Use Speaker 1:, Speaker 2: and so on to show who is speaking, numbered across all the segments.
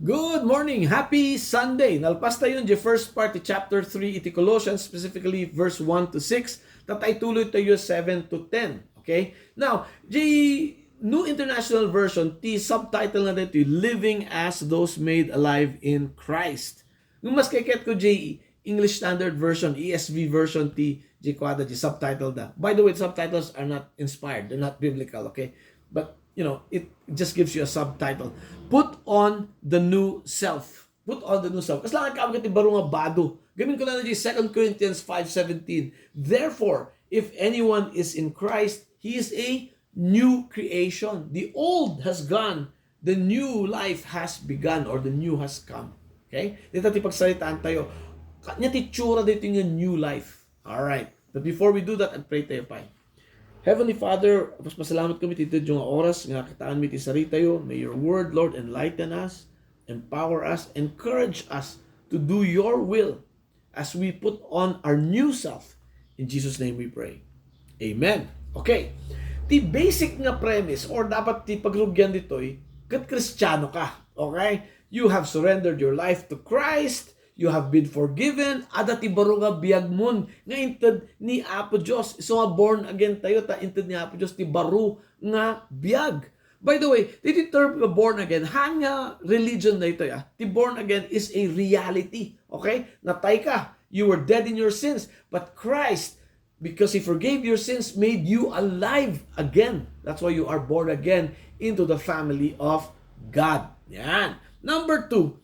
Speaker 1: Good morning! Happy Sunday! Nalpas tayo yung first part of chapter 3 iti Colossians, specifically verse 1 to 6. Tatay tuloy tayo 7 to 10. Okay? Now, the New International Version, the subtitle na dito, Living as Those Made Alive in Christ. Nung mas kiket ko, English Standard Version, ESV version, kwada, subtitle da. By the way, subtitles are not inspired. They're not biblical, okay? But it just gives you a subtitle. Put on the new self. Put on the new self. Kasi lang ang baro nga bado. Gamin ko lang na 2 Corinthians 5:17. Therefore, if anyone is in Christ, he is a new creation. The old has gone. The new life has begun, or the new has come. Okay? Dito pagsalitaan tayo. Kanya titsura dito yung new life. Alright. But before we do that, I'd pray tayo pa. Heavenly Father, pasalamat kami tito yung oras nga kitaan mi ti sarita yo. May your word, Lord, enlighten us, empower us, encourage us to do your will as we put on our new self. In Jesus' name we pray. Amen. Okay. Ti basic nga premise or dapat ti pagrugyan dito'y kat Kristiyano ka. Okay? You have surrendered your life to Christ. You have been forgiven. Ada ti baro nga biag mon nga inted ni Apo Dios. So nga born again tayo ta inted ni Apo Dios ti baro nga biag. By the way, the term nga born again, hanya religion na ito ya. Ti born again is a reality. Okay? Natay ka. You were dead in your sins. But Christ, because He forgave your sins, made you alive again. That's why you are born again into the family of God. Yan. Number 2,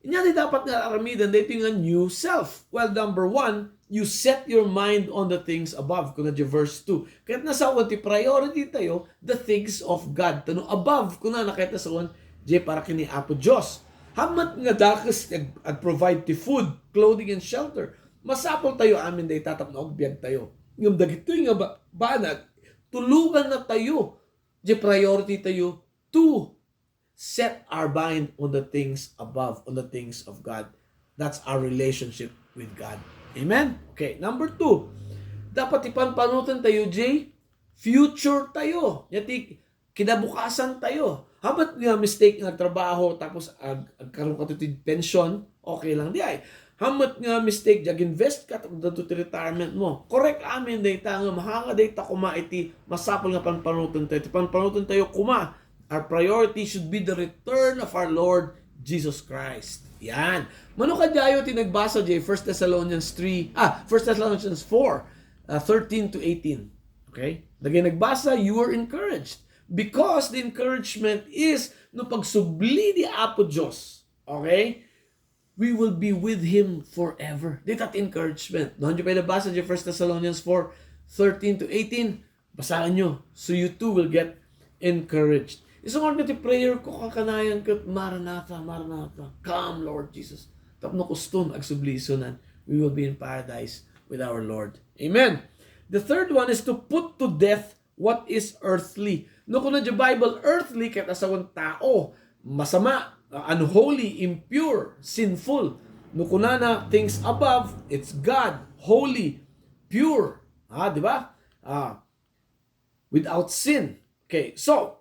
Speaker 1: inya di dapat nga aramidan dito yung new self. Well, number 1, you set your mind on the things above. Kung na verse 2. Kahit nasa ti priority tayo, the things of God. Tanong above, kung na nakita sa para kini Apo Diyos. Hamat nga dakas ag-provide ti food, clothing, and shelter. Masapol tayo amin day tatap na ogbyag tayo. Yung dagito yung banag, tulugan na tayo. Priority tayo to set our mind on the things above, on the things of God. That's our relationship with God. Amen? Okay, number 2. Dapat ipanpanutan tayo, future tayo. Yati, kinabukasan tayo. Habat nga mistake nga trabaho, tapos agkaroon ka tutid pension, okay lang di ay. Hamat nga mistake, invest ka to retirement mo. Correct amin data nga, mahanga data kuma iti, masapol nga panpanutan tayo. Panpanutan tayo kuma. Our priority should be the return of our Lord Jesus Christ. Yan. Mano ka dayo tinagbasa 1 Thessalonians 4, 13 to 18. Okay? Lagay nagbasa, you were encouraged. Because the encouragement is no pagsubli ni Apo Diyos. Okay? We will be with Him forever. Dito at encouragement. Doon nyo pa nabasa 1 Thessalonians 4, 13 to 18. Basahan nyo. So you too will get encouraged. Isang organ ti prayer ko kakanayan kat Maranatha, Maranatha. Come, Lord Jesus. Tapno kustum agsublisonan. We will be in paradise with our Lord. Amen. The third one is to put to death what is earthly. No kuno di Bible earthly ket asawang tao, masama, unholy, impure, sinful. No kunana things above, it's God, holy, pure. Di ba? Without sin. Okay, so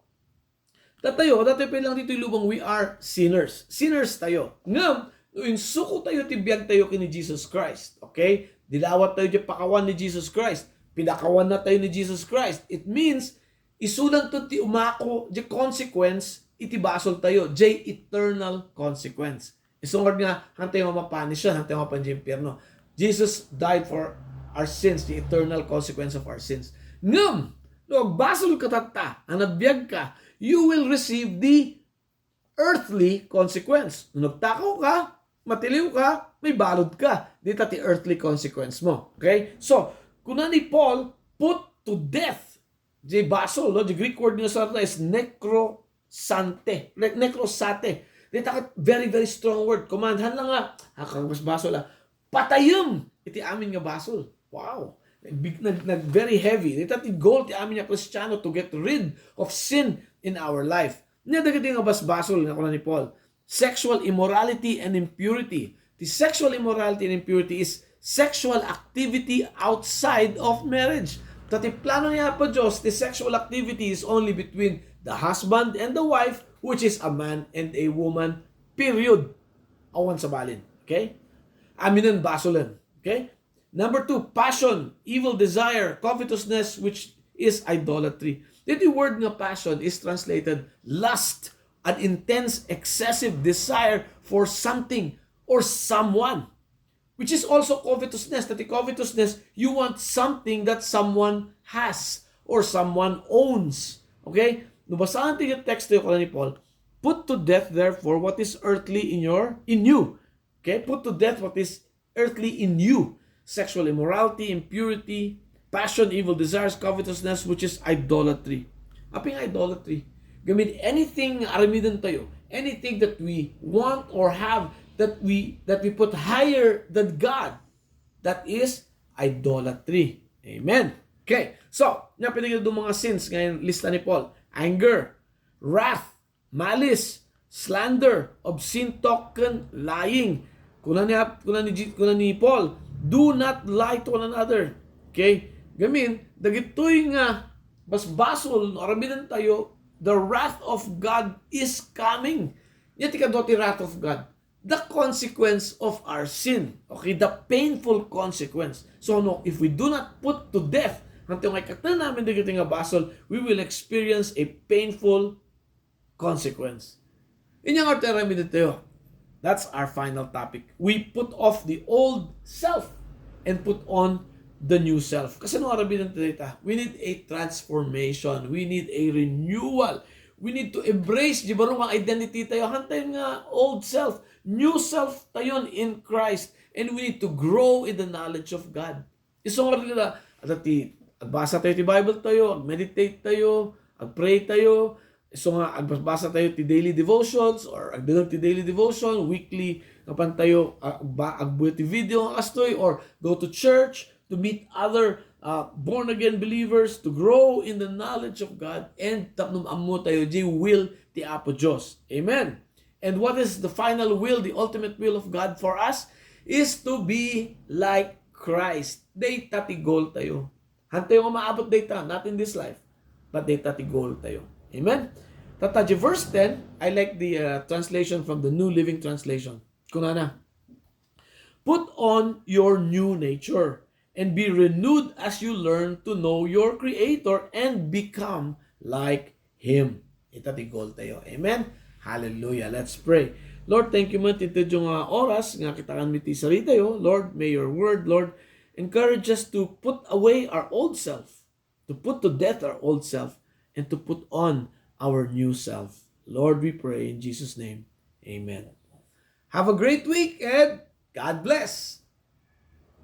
Speaker 1: dati pa lang dito yung lubang, we are sinners. Sinners tayo. Ngam, insuko tayo, tibiyag tayo kini Jesus Christ. Okay? Dilawat tayo di pakawan ni Jesus Christ. Pinakawan na tayo ni Jesus Christ. It means, isulan to ti umako, di consequence, itibasol tayo. Eternal consequence. Isungad nga, hantay mapapanish yan, hantay mapanjimpirno. Jesus died for our sins, the eternal consequence of our sins. Ngam, basol ka tata, anabiyag ka, you will receive the earthly consequence. Nung nagtakaw ka, matiliw ka, may balod ka. Dito ti earthly consequence mo. Okay? So, kung ni Paul, put to death. The basol, the Greek word nyo sa is necrosante. Necrosate. Dito very, very strong word. Commandhan lang nga, basol lang. Patayom! Iti amin nga basol. Wow! Very heavy. Dito ti goal ti amin nga Kristiyano to get rid of sin in our life. Niyadagati nga basbasol nga kuna ni Paul. Sexual immorality and impurity. The sexual immorality and impurity is sexual activity outside of marriage. Tati plano niya pa Diyos, the sexual activity is only between the husband and the wife, which is a man and a woman Period. Awan sa balin. Okay? Aminan basolan. Okay? Number 2, passion, evil desire, covetousness, which is idolatry. The word nga passion is translated lust, an intense, excessive desire for something or someone, which is also covetousness. That the covetousness, you want something that someone has or someone owns. Okay? Nubasahan natin yung text ko ni Paul. Put to death, therefore, what is earthly in you. Okay? Put to death what is earthly in you. Sexual immorality, impurity, passion, evil desires, covetousness, which is idolatry. Aping idolatry? Gamit anything aramidan tayo, anything that we want or have that we put higher than God, that is idolatry. Amen. Okay. So, napinigil doon mga sins ngayon lista ni Paul. Anger, wrath, malice, slander, obscene talk, lying. Kuna ni Paul, do not lie to one another. Okay? Gamin, dagitoy nga basbasol, aramidan tayo, the wrath of God is coming. Yati ka doti wrath of God. The consequence of our sin. Okay? The painful consequence. So, no, if we do not put to death, hantong ay katan namin dagito nga basol, we will experience a painful consequence. Inyang aramidan tayo. That's our final topic. We put off the old self and put on the new self. Kasi nung arabinan tayo, we need a transformation. We need a renewal. We need to embrace, di ba ang identity tayo? Hantay nga old self. New self tayo in Christ. And we need to grow in the knowledge of God. Isong nila, agbasa tayo ti Bible tayo, ag-meditate tayo, ag-pray tayo, so nga, agbasa tayo ti daily devotions or agdalag ti daily devotion, weekly kapan tayo agbuhat ti video nga kastoy or go to church to meet other born-again believers to grow in the knowledge of God and tapnom ammo tayo di will ti Apo Diyos. Amen. And what is the final will, the ultimate will of God for us is to be like Christ. Day tati goal tayo. Hantay nga maabot data, not in this life, but day tati goal tayo. Amen. Tataji verse 10, I like the translation from the New Living Translation. Kunana, put on your new nature and be renewed as you learn to know your Creator and become like Him. Ito ti goal tayo. Amen? Hallelujah. Let's pray. Lord, thank you man tito yung oras nga kitaan miti sarita yo. Lord, may your word, Lord, encourage us to put away our old self, to put to death our old self, and to put on our new self. Lord, we pray in Jesus' name. Amen. Have a great week and God bless.